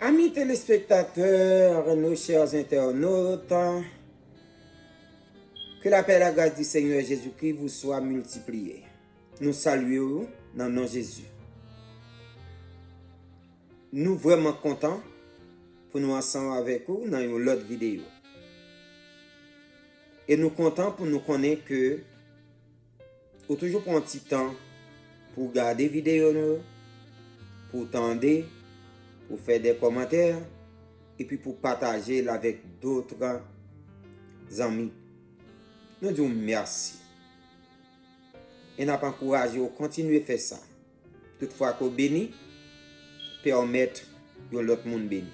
Amis téléspectateurs, nos chers internautes, que la paix et la grâce du Seigneur Jésus-Christ vous soient multipliées. Nous saluons dans le nom de Jésus. Nous vraiment contents pour nous ensemble avec vous dans une autre vidéo. Et nous contents pour nous connaître que vous toujours prendre un petit temps pour regarder les vidéos, pour tendre, pour faire des commentaires et puis pour partager avec d'autres amis. Nous disons merci. Et nous encouragé à continuer à faire ça. Toutefois qu'on bénit, permettre que l'autre monde bénit.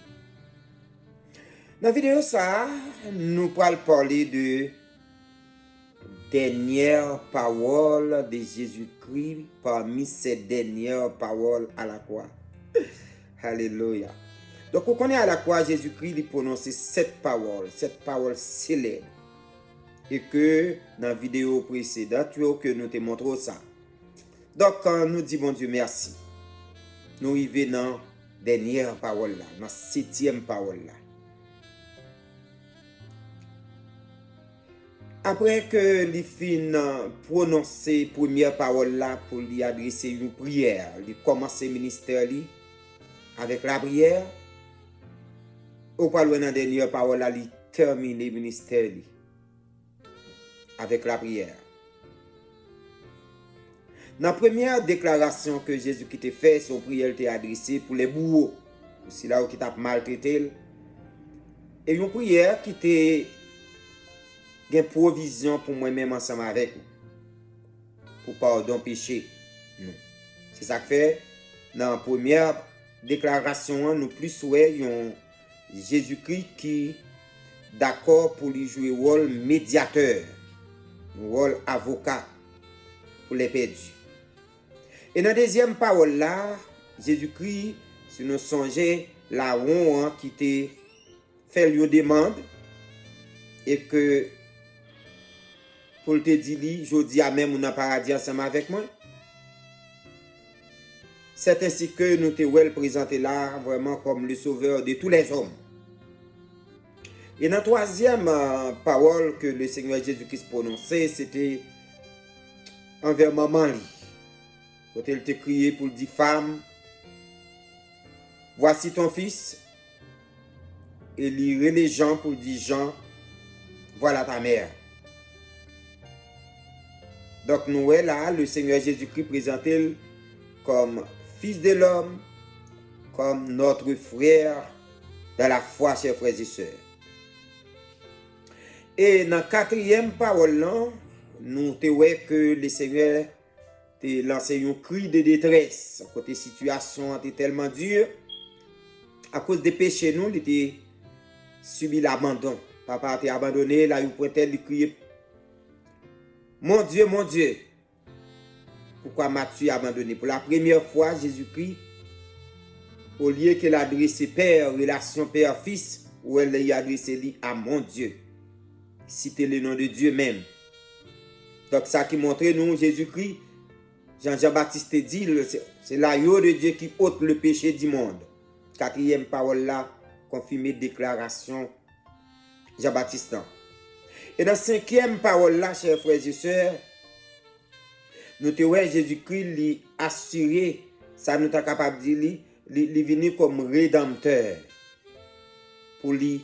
Dans la vidéo, ça, nous allons parler de dernière parole de Jésus-Christ parmi ces dernières paroles à la croix. Alléluia. Donc, on connaît à la croix, Jésus-Christ il prononçait cette parole célèbre. Et que dans la vidéo précédente, que nous te montrons ça. Donc, nous disons, bon Dieu, merci. Nous arrivons dans la dernière parole là, dans la 7e parole là. Après que les fin prononcer première parole là pour lui adresser une prière, il commence le ministère avec la prière. Ou pas loin dans la dernière parole là, il termine le ministère avec la prière. Dans la première déclaration que Jésus-Christ a fait, son prière était adressée pour les bourreaux, aussi là où qui t'a maltraité. Et une prière qui était une provision pour moi-même ensemble avec vous. Pour pardon péché. C'est ça que fait dans la première déclaration, nous plus voyons Jésus-Christ qui d'accord pour lui jouer rôle médiateur, rôle avocat pour les perdus. Et dans la deuxième parole là, Jésus-Christ, si nous songeons là où qui te fait une demande et que pour te dire, je dis à même dans le paradis ensemble avec moi. C'est ainsi que nous te présenté là vraiment comme le sauveur de tous les hommes. Et dans la troisième parole que le Seigneur Jésus-Christ prononçait, c'était envers maman. Quand elle te crié pour dire femme, voici ton fils. Et lire les gens pour dire Jean, voilà ta mère. Donc nous là, le Seigneur Jésus-Christ présenté comme fils de l'homme, comme notre frère dans la foi, chers frères et sœurs. Et dans la quatrième parole, là, nous voyons que le Seigneur a lancé un cri de détresse. Côté situation était tellement dure. À cause des péchés, nous, il a subi l'abandon. Papa a été abandonné, là, il pointait, il criait, mon Dieu, pourquoi m'as-tu abandonné? Pour la première fois, Jésus-Christ, au lieu qu'il adresse Père, relation Père-Fils, où elle a adressé à mon Dieu. Citer le nom de Dieu même. Donc ça qui montre nous, Jésus-Christ, Jean-Baptiste dit, c'est l'agneau de Dieu qui ôte le péché du monde. Quatrième parole là, confirmée déclaration Jean-Baptiste. Et dans la cinquième parole là, chers frères et sœurs, nous te voyons Jésus-Christ lui assurer, ça nous est capable de dire, lui venir comme rédempteur. Pour lui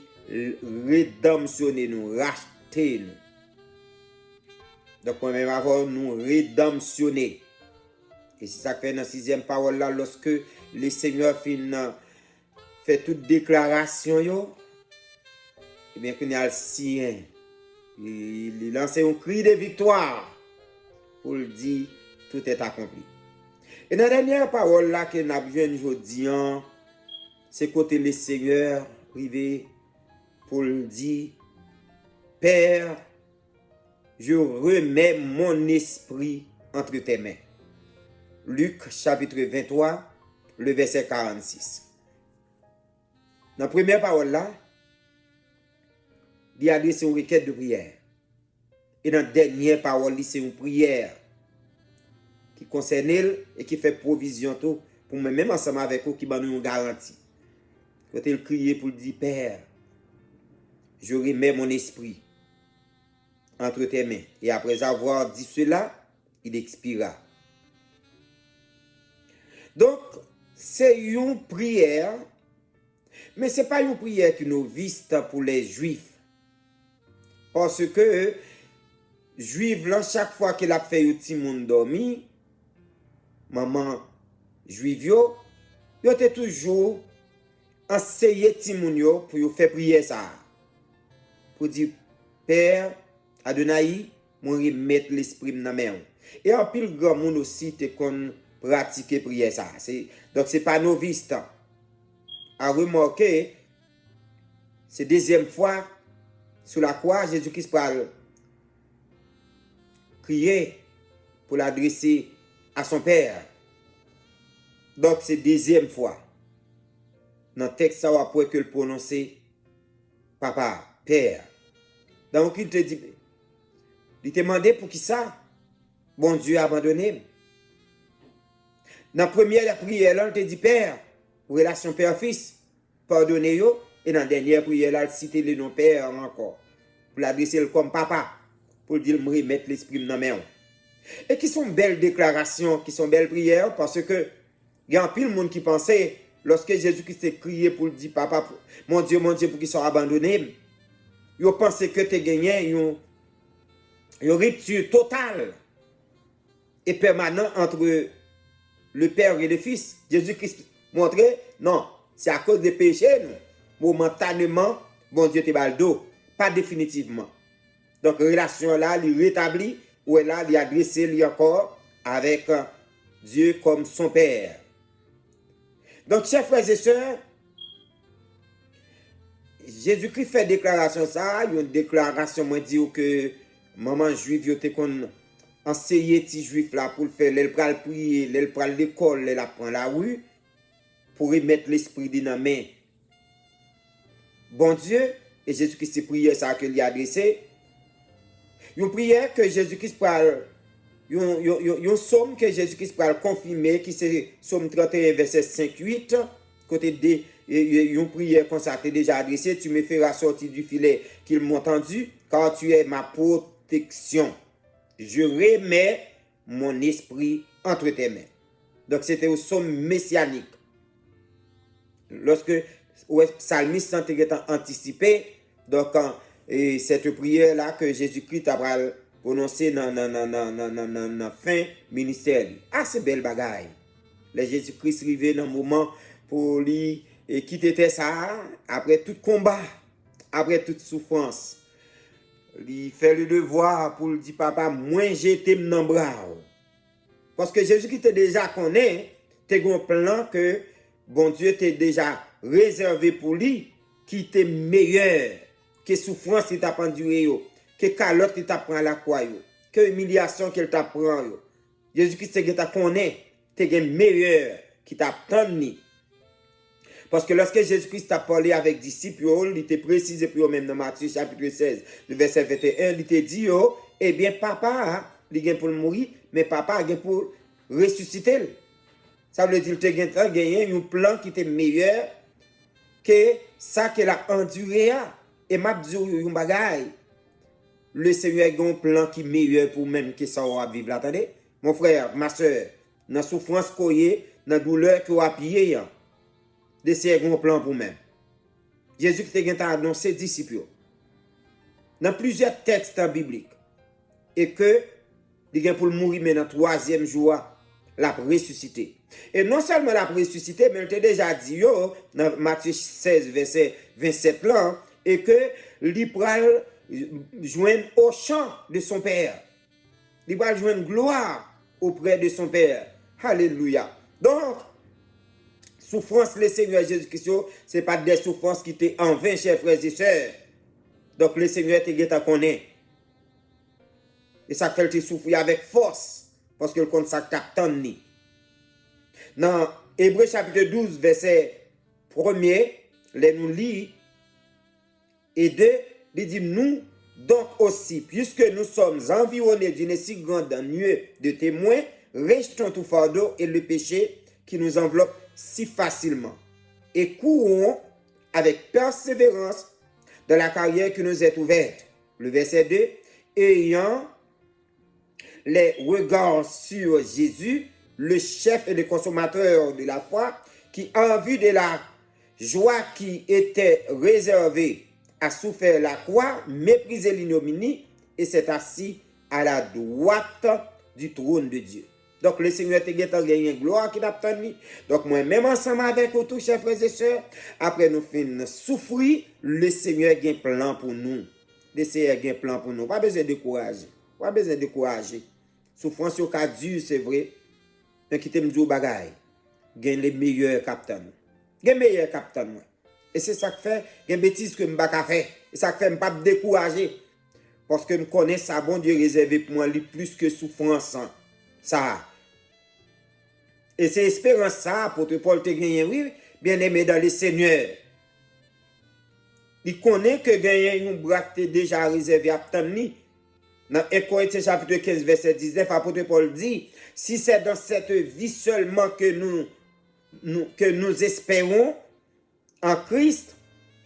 rédemptionner nous, racheter nous. Donc, on va avoir nous rédemptionner. Et c'est ça que fait dans la sixième parole là, lorsque le Seigneur fait toute déclaration, et bien qu'il y a le sien. Il lance un cri de victoire pour dire tout est accompli. Et dans la dernière parole là que nous avons vu aujourd'hui, c'est côté le Seigneur privé pour dire Père, je remets mon esprit entre tes mains. Luc chapitre 23, le verset 46. Dans la première parole là, il a adressé une requête de prière. Et dans la dernière parole, c'est une prière qui concerne elle et qui fait provision tout pour moi, même ensemble avec vous, qui va nous garantie. quand il criait pour dire, Père, je remets mon esprit entre tes mains. Et après avoir dit cela, il expira. Donc, c'est une prière, mais ce n'est pas une prière qui nous vise pour les Juifs. Parce que, Juifs, là, chaque fois qu'il a fait un petit monde dormi, maman Juif, yo était toujours enseigné petit monde pour faire prier ça. Pour dire, Père, Adonai, moi remettre l'esprit dans mes mains. Et en pile grand monde aussi te qu'on pratiquer prière ça. Donc c'est pas novice. À remarquer, c'est deuxième fois sur la croix Jésus-Christ parle crier pour l'adresser à son Père. Donc c'est deuxième fois. Dans le texte ça après que le prononcer papa, Père. Donc il te dit, il te demandé pour qui ça? Bon Dieu a abandonné. Dans la première prière, il te dit Père, relation père-fils, pardonnez-yo. Et dans la dernière prière, il cite le nom Père encore. Pour l'adresser comme papa. Pour dire, me remettre l'esprit dans mes mains. Et qui sont belles déclarations, qui sont belles prières, parce que il y a un pile de monde qui pensait, lorsque Jésus-Christ a crié pour dire papa, mon Dieu, pour qu'ils soient abandonnés, ils pensaient que tu as gagné une rupture totale et permanente entre le Père et le Fils. Jésus-Christ montrait, non, c'est à cause des péchés, non. Momentanément, bon Dieu te baldo, pas définitivement. Donc, relation là, il rétablit, ou là, il adressé lui encore avec Dieu comme son Père. Donc, chers frères et sœurs, Jésus-Christ fait déclaration ça, il y a une déclaration, moi, dit que maman juive, il y a enseigner les juifs là pour le faire, elle pral prier, elle pral l'école, elle apprend la rue, pour y mettre l'esprit dans la main. Bon Dieu, et Jésus-Christ c'est prière ça que lui a adressé. Une prière que Jésus-Christ parle, une somme que Jésus-Christ parle confirmer, qui c'est Somme 31, verset 5-8, côté de une prière qu'on s'est déjà adressée, tu me feras sortir du filet qu'ils m'ont tendu, car tu es ma protection. Je remets mon esprit entre tes mains. Donc c'était au somme messianique. Lorsque le psalmiste s'est anticipé, donc cette prière-là que Jésus-Christ a prononcée dans la fin ministère. Ah, c'est belle bagaille. Le Jésus-Christ arrivé dans le moment pour lui quitter ça, après tout combat, après toute souffrance. Il fait le devoir pour lui dire, papa, moi j'étais dans le bras. Parce que Jésus-Christ te déjà connaît, tu as un plan que bon Dieu t'a déjà réservé pour lui, qui était meilleur, que souffrance qu'il t'a enduré, que calotte qu'il t'a pris à la croix, que humiliation qu'il t'a pris. Jésus-Christ te connaît, tu es meilleur qui t'a attendu. Parce que lorsque Jésus-Christ a parlé avec les disciples, il était précisé pour eux même dans Matthieu chapitre 16, le verset 21, il était dit, eh bien papa, il est pour mourir, mais papa est pour ressusciter. Ça veut dire qu'il a gagné un plan qui était meilleur que ça qu'il a enduré. Et m'a dit un bagage. Le Seigneur a un plan qui est meilleur pour même que ça va vivre. Attendez, mon frère, ma soeur, dans la souffrance qu'on y est, dans la douleur qu'on a payé, de ces grands plans pour même. Jésus qui a annoncé aux disciples dans plusieurs textes bibliques et que il est pour mourir mais dans le troisième jour la ressuscité. Et non seulement la ressuscité, mais il t'a déjà dit dans Matthieu 16 verset 27 là et que il pral joindre au champ de son Père. Il va joindre gloire auprès de son Père. Alléluia. Donc souffrance le Seigneur Jésus-Christ, ce n'est pas des souffrances qui étaient en vain, chers frères et sœurs. Donc le Seigneur te connaît. Et ça fait te souffrir avec force, parce que le compte ça t'attend. Dans Hébreux chapitre 12, verset 1er, les nous lit, et 2, il dit, nous donc aussi, puisque nous sommes environnés d'une si grande nuée de témoins, rejetons tout fardeau et le péché qui nous enveloppe si facilement et courons avec persévérance dans la carrière qui nous est ouverte. Le verset 2, ayant les regards sur Jésus, le chef et le consommateur de la foi, qui en vue de la joie qui était réservée a souffert la croix, méprisé l'ignominie et s'est assis à la droite du trône de Dieu. Donc le Seigneur te gagné une gloire qui n'a pas tenu. Donc moi même ensemble avec vous tous, chers frères et sœurs, après nous finir souffrir, le Seigneur a un plan pour nous. Le Seigneur a un plan pour nous. Pas besoin de décourager. Pas besoin de décourager. Souffrance au cas dur, c'est vrai. Mais qui t'aime dire bagaille. Gagne les meilleurs capitaines. Gagne les meilleurs capitaines. Et c'est ça que fait, gagne bêtise que je ne peux pas faire. Et ça fait, je ne pas me décourager. Parce que je connais ça, bon Dieu réservé pour moi, plus que souffrance. Ça. Et c'est espérance ça, apôtre Paul te gagné, oui, bien aimé dans le Seigneur. Il connaît que gagner un bras qui est déjà réservé à Tani. Dans 1 Corinthiens chapitre 15, verset 19, apôtre Paul dit, si c'est dans cette vie seulement que nous espérons en Christ,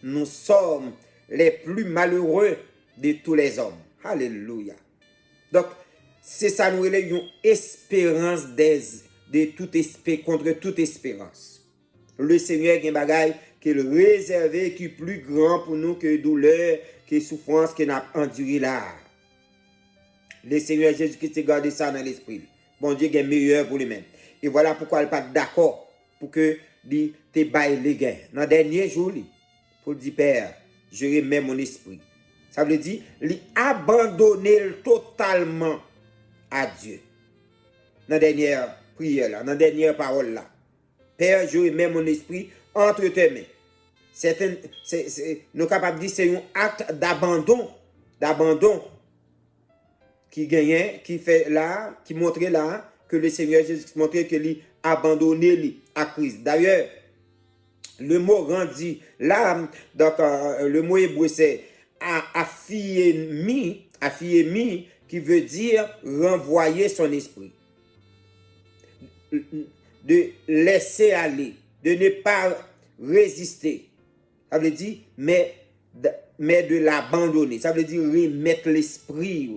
nous sommes les plus malheureux de tous les hommes. Alléluia. Donc, c'est ça nous une espérance contre toute espérance. Le Seigneur a un bagage qui est réservé, qui est plus grand pour nous que douleur, que souffrance que nous avons enduré là. Le Seigneur Jésus-Christ a gardé ça dans l'esprit. Bon Dieu est meilleur pour lui-même. Et voilà pourquoi il n'est pas d'accord pour que il te baille les gains. Dans le dernier jour, pour dire Père, je remets mon esprit. Ça veut dire, il abandonner totalement à Dieu. Dans la dernière prière, dans la dernière parole là. Père, je remets mon esprit entre tes mains. Nous sommes capables de dire c'est un acte d'abandon qui gagnait, qui fait là, qui montrait là que le Seigneur Jésus montrait que lui abandonné à Christ. D'ailleurs, le mot rendu là, donc le mot hébreu c'est affiemi, qui veut dire renvoyer son esprit. De laisser aller, de ne pas résister. Ça veut dire, mais de l'abandonner. Ça veut dire remettre l'esprit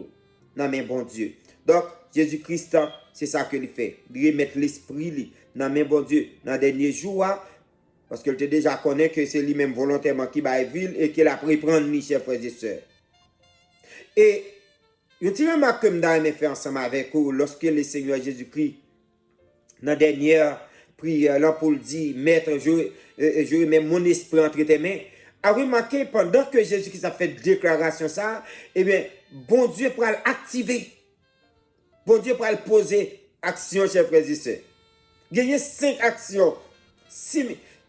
dans mes bon Dieu. Donc, Jésus-Christ, c'est ça qu'il fait. Remettre l'esprit dans mes bon Dieu. Dans les derniers jours, parce qu'il te déjà connaît que c'est lui-même volontairement qui va ville et qu'il a pris prendre mes chers frères et sœurs. Et, une petite remarque que je vais faire ensemble avec vous, lorsque le Seigneur Jésus-Christ, dans la dernière prière, là, pour le dire, Maître, je remets mon esprit entre tes mains. A remarqué, pendant que Jésus-Christ a fait déclaration ça, eh bien, bon Dieu pour l'activer. Bon Dieu pour le poser action, chers frères et sœurs. Il y a 5 actions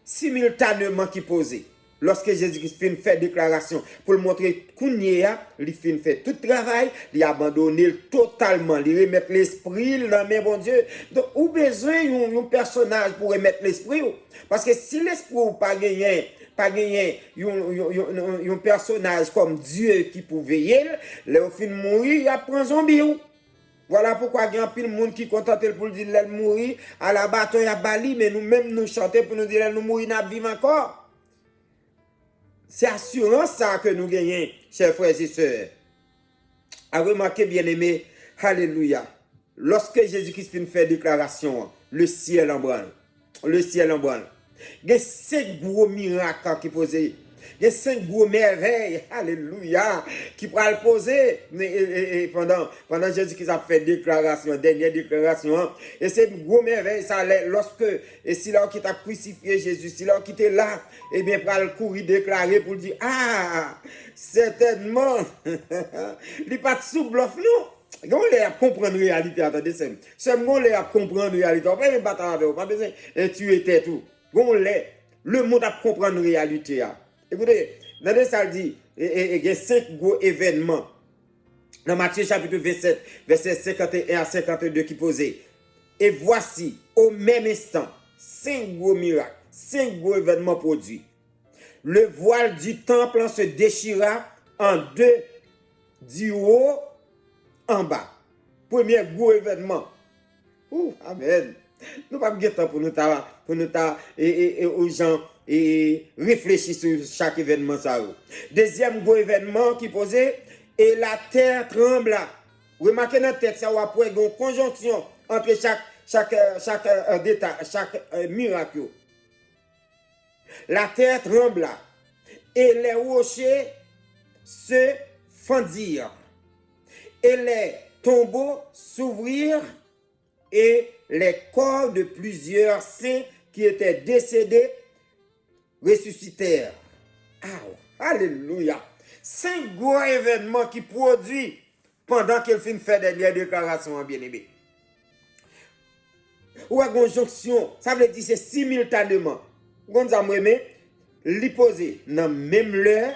simultanément qui posent. Lorsque Jésus-Christ fait déclaration pour le montrer qu'il fait tout le travail, il a abandonné totalement, il remet l'esprit dans mes bon Dieu. Donc, ou besoin d'un personnage pour remettre l'esprit. Parce que si l'esprit n'a pas gagné un personnage comme Dieu qui pouvait veiller, là, au fin de mourir, il a pris un zombie. Voilà pourquoi il y a un monde qui est content pour dire qu'il mourir à la bataille à Bali, mais nous-mêmes nous chantons pour nous dire qu'il nous mourir, nous vivons encore. C'est assurance ça que nous gagnons, chers frères et sœurs. A remarqué, bien aimé, alléluia. Lorsque Jésus-Christ fait déclaration, le ciel en branle. Le ciel en branle. Il y a 5 gros miracles qui posent. Il y a 5 gros merveilles, alléluia, qui pourraient le poser pendant Jésus-Christ a fait déclaration, dernière déclaration. Et c'est une grosse merveille, ça lorsque, et si là qui t'a crucifié Jésus, si là qui était là, et bien pour le courir déclarer pour dire, ah, certainement, il n'est pas de sous-bluff, non. On les comprendre la réalité, attendez, c'est moi les comprendre la réalité, on pas battre avec, pas besoin de tuer tête tout. On les, le monde a comprendre la réalité. Écoutez, dans ça dit, il y a 5 gros événements. Dans Matthieu chapitre 27, verset 51 à 52 qui posait. Et voici, au même instant, 5 gros miracles, 5 gros événements produits. Le voile du temple se déchira en 2 du haut en bas. Premier gros événement. Amen. Nous pas de temps pour nous aux gens réfléchir sur chaque événement ça. Deuxième gros événement qui posait, et la terre trembla. Remarquez dans le texte, ça va pour une conjonction entre chaque détail, chaque miracle. La terre trembla et les rochers se fendirent et les tombeaux s'ouvrirent et les corps de plusieurs saints qui étaient décédés ressuscitèrent. Ah, alléluia. 5 gros événements qui produisent pendant qu'elle fait une dernière déclaration, bien-aimé. Ou à conjonction, ça veut dire c'est simultanément. Quand ça m'aimé, l'hyposé dans même l'heure,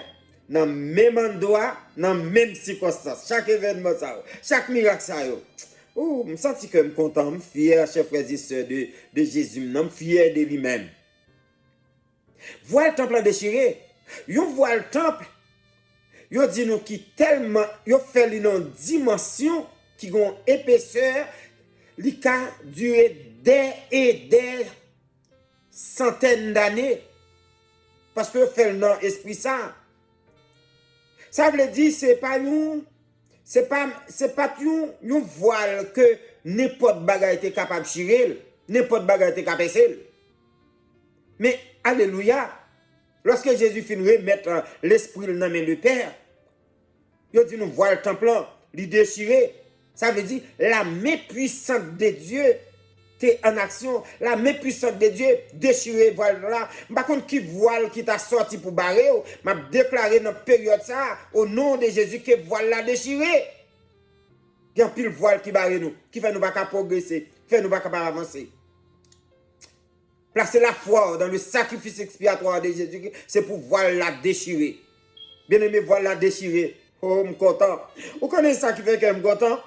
dans même endroit, dans même circonstance. Chaque événement ça, chaque miracle ça. Oh, je me sens que je suis content, je suis fier, chers frères et sœurs de Jésus, je suis fier de lui-même. Voilà le temple déchiré. Vous voyez le temple. Vous dit nous qui tellement, vous fait une dimension qui a une épaisseur, qui a duré des et des centaines d'années. Parce que vous fait le nom esprit ça. Ça veut dire c'est pas nous. C'est pas une voile que n'importe bagarre était capable de chirer, n'importe bagarre était capable de passer. Mais alléluia, lorsque Jésus finit de mettre l'esprit dans la main du Père, il dit nous voile le temple, il déchiré. Ça veut dire la main puissante de Dieu t'es en action, la main puissante de Dieu déchiré voile là. Par contre qui voile qui t'a sorti pour barrer, m'a déclaré dans période ça au nom de Jésus que voile là déchiré. Il y a un pile voile qui barre nous, qui fait nous pas progresser, qui fait nous pas avancer. Placer la foi dans le sacrifice expiatoire de Jésus, c'est pour voile la déchirer. Bien aimé, voile la déchirer. Oh, je suis content. Vous connaissez ça qui fait que je suis content?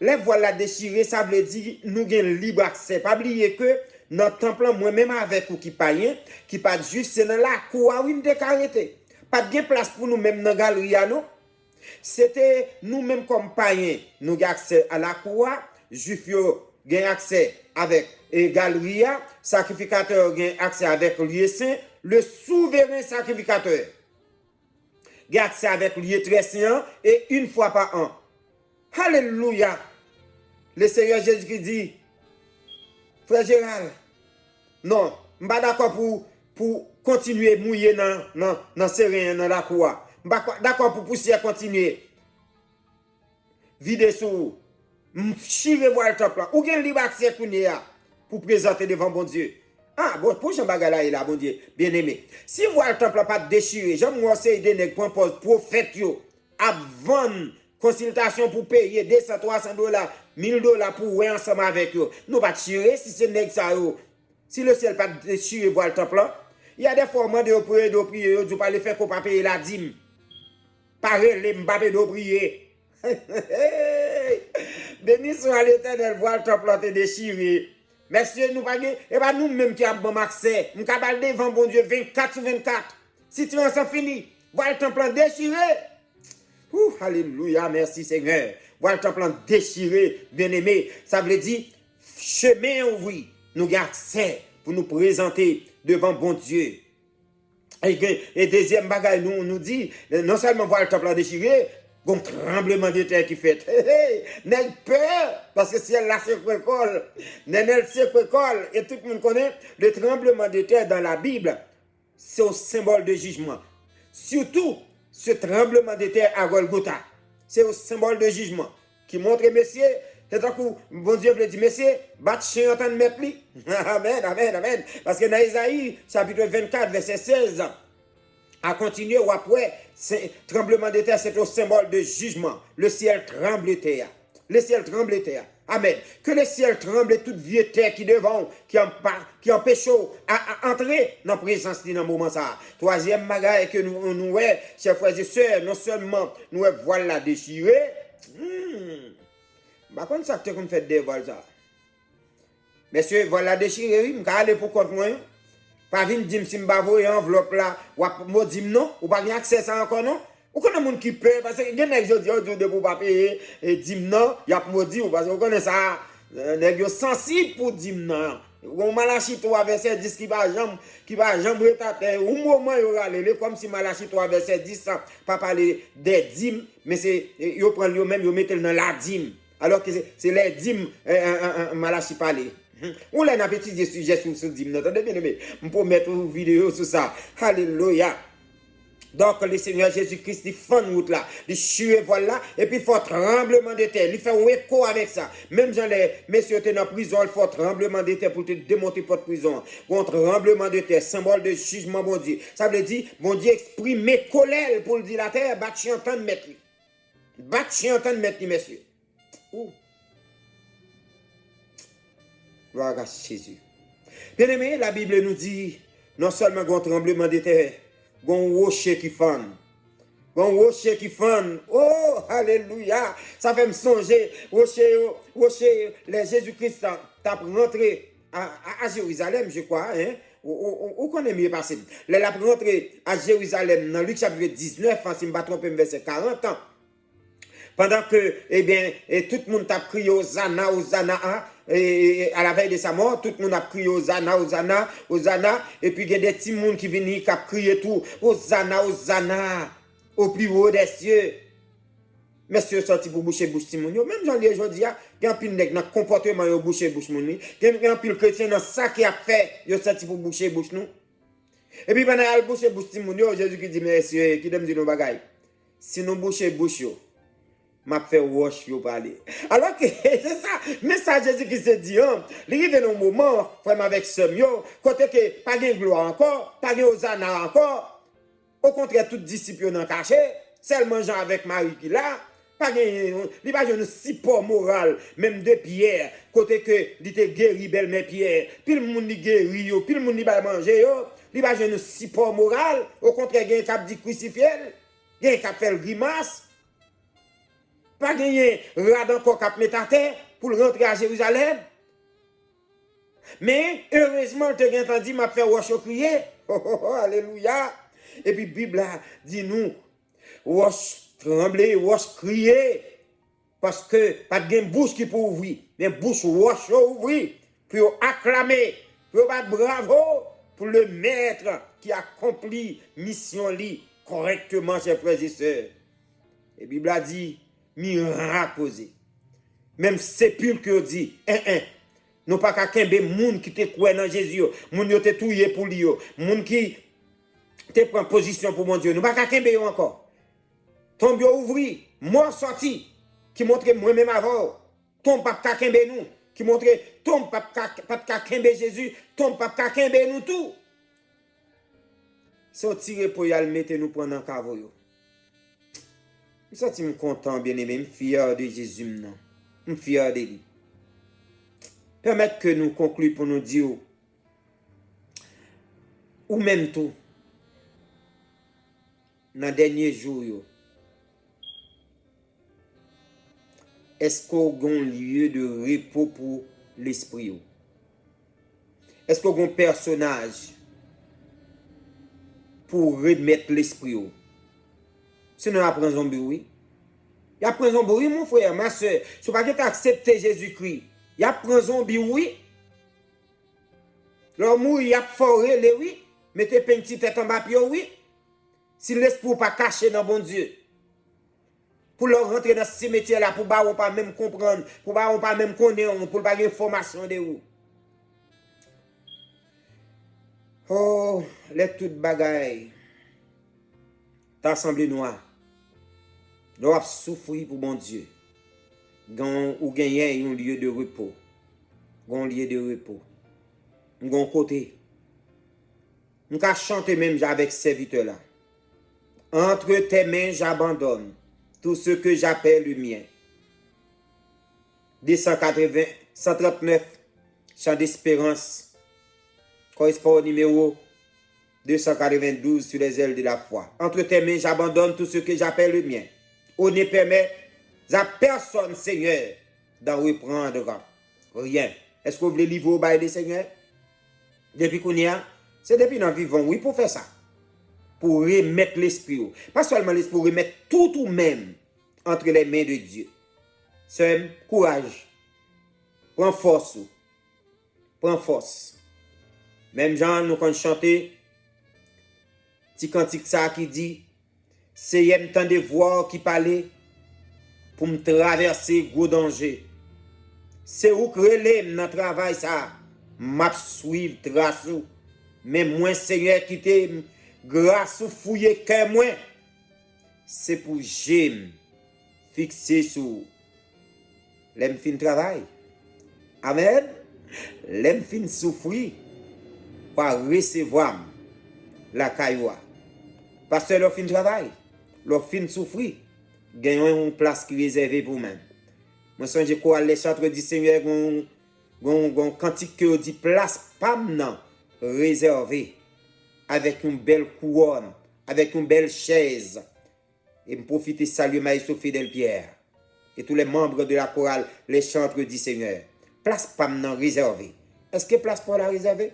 Les voiles la déchirées, ça veut dire nous avons libre accès. Pas oublier que dans le temple, moi-même avec ou qui païen, qui pas juste, c'est dans la cour où nous avons arrêté. Pas de place pour nous-mêmes dans la galerie, non? C'était nous-mêmes comme païens, nous avons accès à la cour, juifs ont accès avec la galerie, sacrificateur ont accès avec le lieu saint, le souverain sacrificateur a accès avec le lieu très saint et une fois par an. Alléluia. Le Seigneur Jésus-Christ dit, Frère Gérald, non, je ne suis pas d'accord pour continuer à mouiller dans serein, dans la cour. Je ne suis pas d'accord pour pousser à continuer. Vider sous, chirer voir le temple. Ou bien libre accès pour présenter devant bon Dieu. Ah, bon, pour Jean Bagala est là, bon Dieu, bien aimé. Si vous voyez le temple pas déchiré, j'aime moi conseille des nègres pour poser prophète avant consultation pour payer 200, 300 dollars, 1000 dollars pour ouais ensemble avec eux. Nous pas tirer si c'est nègre ça. Si le ciel pas déchiré voir le temple, il y a des formats de prier, de pas le faire qu'on pas payer la dîme. Pareil, les Mbappé de prier. Béni soit l'Éternel, voir le temple déchiré. Messieurs, nous pas et pas nous-mêmes qui avons bon accès. Nous avons devant bon Dieu 24 sur 24. Si tu en sens fini, voir le temple déchiré. Alléluia, merci Seigneur. Voir le temple déchiré, bien-aimé, ça veut dire chemin ouvert. Nous avons accès pour nous présenter devant bon Dieu. Et deuxième bagaille, nous dit, non seulement voir le temple déchiré, un tremblement de terre qui fait. N'a peur, parce que si elle la secrécole, elle secrécole, et tout le monde connaît, le tremblement de terre dans la Bible, c'est un symbole de jugement. Surtout, ce tremblement de terre à Golgotha, c'est un symbole de jugement qui montre, messieurs, c'est un coup, bon Dieu veut dire, messieurs, battre chien en train de mettre lui. Amen, amen, amen. Parce que dans Isaïe, chapitre 24, verset 16, à continuer ou après, tremblement de terre, c'est un symbole de jugement. Le ciel tremble et terre. Le ciel tremble et terre. Amen. Que le ciel tremble et toute vieille terre qui devant, qui empêche à entrer dans la présence dans le moment ça. Troisième magaille que nous chers frères et sœurs, non seulement nous voile la déchirée. Par contre, ça qu'on fait des voiles ça. Messieurs, voile la déchirée, oui, je vais aller pour compte moi. Pas venir dire si m'bavo et enveloppe là, ou moi dire non, ou pas accès ça encore non. Ou connaît monde qui paie parce que gen nèg jodi de pour pas payer et dire non, y a maudit ou parce que vous connaissez ça, nèg yo sensible pour dire non. On Malachie 3 verset 10 qui va jamais retarder. Au moment il râle comme si Malachie 3 verset 10 pas parler des dîmes mais c'est yo prend yo même yo mettre dans la dîme alors que c'est les dîmes Malachie parler. On l'a un petit sujet sur ce dîme. Attendez bien aimé, on peut mettre une vidéo sur ça. Alléluia. Donc, le Seigneur Jésus-Christ, il fait une route là, il chue voilà, et puis il faut tremblement de terre. Il fait un écho avec ça. Même quand les messieurs étaient en prison, il faut tremblement de terre pour te démonter pour prison. Contre tremblement de terre, symbole de jugement, bon Dieu. Ça veut dire, bon Dieu exprime mes colères pour le dire la terre, battu en temps de mettre lui. Battu en temps de mettre lui, messieurs. Ouh. Gloire à Jésus. Bien aimé, la Bible nous dit, non seulement un tremblement de terre, gon rocher qui fend. Gon rocher qui fend. Oh, alléluia. Ça fait me songer. Rocher, les Jésus-Christ t'a rentré à Jérusalem, je crois. Hein? Où qu'on est mieux passé? Il a rentré à Jérusalem dans Luc chapitre 19, si je ne me trompe pas, verset 40 ans. Pendant que, eh bien, tout le monde a crié Hosanna, Hosanna, et à la veille de sa mort, tout le monde a crié Hosanna, Hosanna, Hosanna, et puis il y a des petits monde qui viennent qui a crié tout, Hosanna, Hosanna, au plus haut des cieux. Messieurs sorti pour boucher bouche Simon. Même j'en dis aujourd'hui, il y a un pile nèg dans comportement yo boucher bouche mon il y a un pile chrétien dans ça qui a fait, yo sorti pour boucher bouche nous. Et puis pendant al boucher bouche Simon, Jésus qui dit messieurs, qui donne dire nos bagailles. Si nous boucher bouche yo, m'a fait wash yo parler. Alors que c'est ça, message Jésus qui se dit, il arrive dans un moment, frère avec somme yo, côté que pas de gloire encore, pas de hosanna encore. Au contraire, tout disciple dans caché, seulement Jean avec Marie qui là, pas de il pas un support moral même de Pierre, côté que il était guéri belle mais Pierre, puis le monde guéri yo, puis le monde va manger yo, il pas un support moral, au contraire, il y a un cap dit crucifié, il y a un cap faire grimace. Pas gagné rad encore cap mettre à terre pour rentrer à Jérusalem. Mais heureusement, tu as entendu m'a fait wash crier. Oh, oh, oh, alléluia. Et puis Bible dit nous wash trembler, wash crier parce que pas de bouche qui peut ouvrir, mais bouche wash ouvrir pour acclamer, pour battre bravo pour le maître qui accomplit mission li correctement, chers frères et sœurs. Et Bible a dit miracle posé. Même sépulcre dit, non pas qu'à kembe moun qui te croit dans Jésus, moun yo te touye pour lui, moun qui te prend position pour mon Dieu, non pas qu'à kembe encore. Tombe ouvri, mort sorti, qui montre moi-même avant, tombe pas qu'à kembe nous, qui montre tombe pas qu'à kembe Jésus, tombe pas qu'à kembe nous tout. Sortir pour y aller mettre nous prendre en cavoyo. Je suis content, bien-aimé, je suis fier de Jésus. Je suis fier de lui. Permettez que nous concluons pour nous dire, ou même tout, dans les derniers jours, est-ce qu'on a un lieu de repos pour l'esprit? Est-ce qu'on a un personnage pour remettre l'esprit? Sinon, il apprend zombie, oui. Il apprend zombie, oui, mon frère, ma soeur. Si vous n'avez pas accepté Jésus-Christ, il apprend zombie, oui. L'homme, il a foré, oui. Mettez une petite tête en bas, oui. Si l'esprit pas caché dans bon Dieu. Pour leur rentrer dans ce cimetière-là, pour ne pas même comprendre, pour ne pas même connaître, pour ne pas avoir information de vous. Oh, les toutes bagailles. T'assemblée noire. Doivent souffrir pour bon Dieu. Ou gagner un lieu de repos. Un lieu de repos. Un côté. On peut chanter même avec ces serviteurs-là. Entre tes mains, j'abandonne tout ce que j'appelle le mien. 139, chant d'espérance, correspond au numéro 292 sur les ailes de la foi. Entre tes mains, j'abandonne tout ce que j'appelle le mien. On ne permet à personne, Seigneur, d'en reprendre rien. Est-ce que vous voulez livrer au bail des Seigneurs? Depuis qu'on y a, c'est depuis nous vivons, oui, pour faire ça. Pour remettre l'esprit. Pas seulement l'esprit, pour remettre tout ou même entre les mains de Dieu. Seul courage. Prends force. prend force. Même Jean, nous quand chanter, petit cantique ça qui dit, c'est un temps de voir qui parlait pour me traverser gros danger. C'est où créer dans le travail ça, m'a suivre trace ou, mais moi Seigneur qui t'ai grâce ou fouiller que moi, c'est pour j'aime fixer sur l'aime fin travail. Amen. L'aime fin souffrir pour recevoir la cailloua. Parce que leur fin travail, leur fin souffrir, gagnons une place qui est réservée pour même. Moi, songe quoi les chantres du Seigneur, gon cantique que dit place pas maintenant réservée avec une belle couronne, avec une belle chaise. Et me profiter saluer Maestro Fidèle Pierre et tous les membres de la chorale, les chantres du Seigneur. Place pas maintenant réservée. Est-ce que place pas la réservée?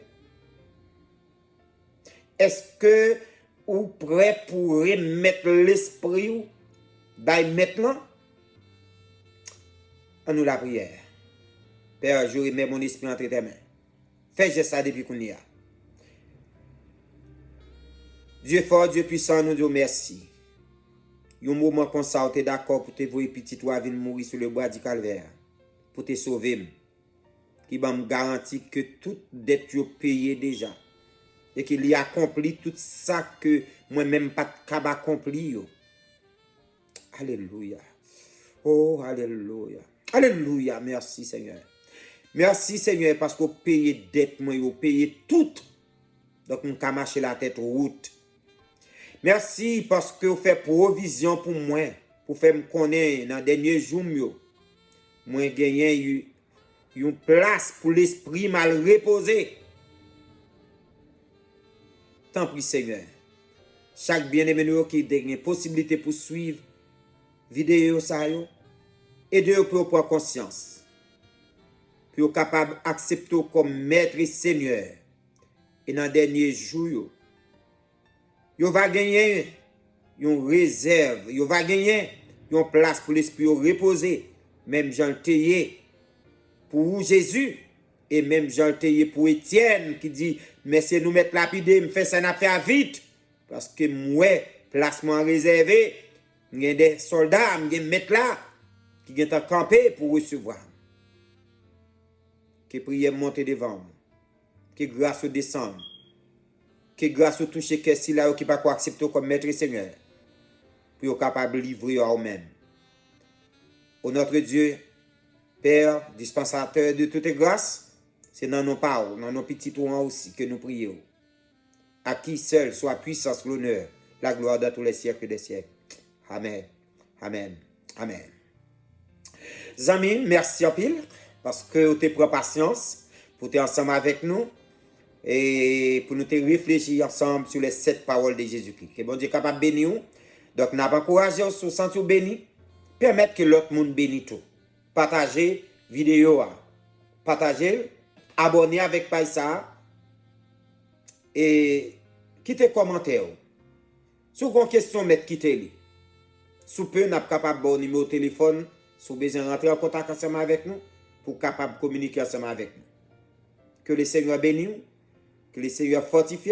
Est-ce que vous prêt pour remettre l'esprit maintenant? En nous la prière. Père, je remets mon esprit entre tes mains. Fais-je ça depuis qu'on y a. Dieu fort, Dieu puissant, nous disons merci. Un moment qu'on s'est d'accord pour te voir petit toi venir mourir sur le bois du calvaire. Pour te sauver. Qui va me garantir que toute dette est payée déjà. Et qu'il y a accompli tout ça que moi-même pas capable d'accomplir. Alléluia. Oh, alléluia. Alléluia. Merci Seigneur. Merci Seigneur parce que vous payez dette, vous payez tout. Donc, on a marché la tête route. Merci parce que vous faites provision pour moi. Pour faire me connaître dans les derniers jours. Moi, j'ai gagné une place pour l'esprit mal reposé. Tant pis Seigneur. Chaque bien-aimé qui a une possibilité pour suivre vidéo ça yo, aidez-vous pour prendre conscience. Pour être capable d'accepter comme maître et Seigneur. Et dans les derniers jours, vous va gagner une réserve, vous va gagner une place pour l'esprit reposer. Même Jean Théier pour Jésus. Et même Jean Théier pour Étienne qui dit, mais c'est nous mettre lapidé, me fait ça n'a faire vite. Parce que moi, placement réservé, il y a des soldats, il y a des mettre là, qui sont campés pour recevoir. Que prière monte devant. Que grâce descende. Que grâce touche que si là qui pas accepter comme maître et Seigneur. Pour être capable de livrer à eux-mêmes. Ô notre Dieu, Père, dispensateur de toute grâce, c'est dans nos paroles, dans nos petits tours aussi que nous prions. À qui seul soit puissance, l'honneur, la gloire dans tous les siècles des siècles. Amen. Amen. Amen. Amis, merci en pile parce que vous avez pris patience pour être ensemble avec nous et pour nous réfléchir ensemble sur les 7 paroles de Jésus-Christ. Que bon Dieu est capable de bénir. Donc, nous avons encouragé à se sentir béni. Permettre que l'autre monde bénisse tout. Partagez vidéo. Partagez. Abonnez avec Païsa. Et quittez commentaire. Si vous avez une question, mettez quittez-les. Si vous pouvez, nous sommes capables de numéro de téléphone. Si vous avez besoin de rentrer en contact ensemble avec nous, pour capable de communiquer ensemble avec nous. Que le Seigneur bénisse, que le Seigneur fortifie.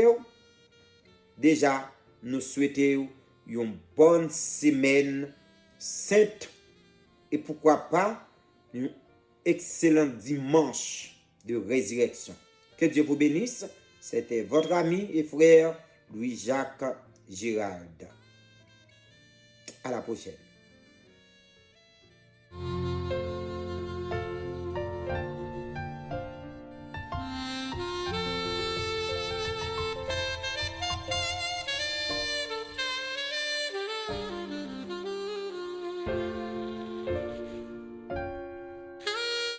Déjà, nous souhaitons une bonne semaine sainte et pourquoi pas un excellent dimanche de résurrection. Que Dieu vous bénisse. C'était votre ami et frère Louis-Jacques Girard. À la prochaine.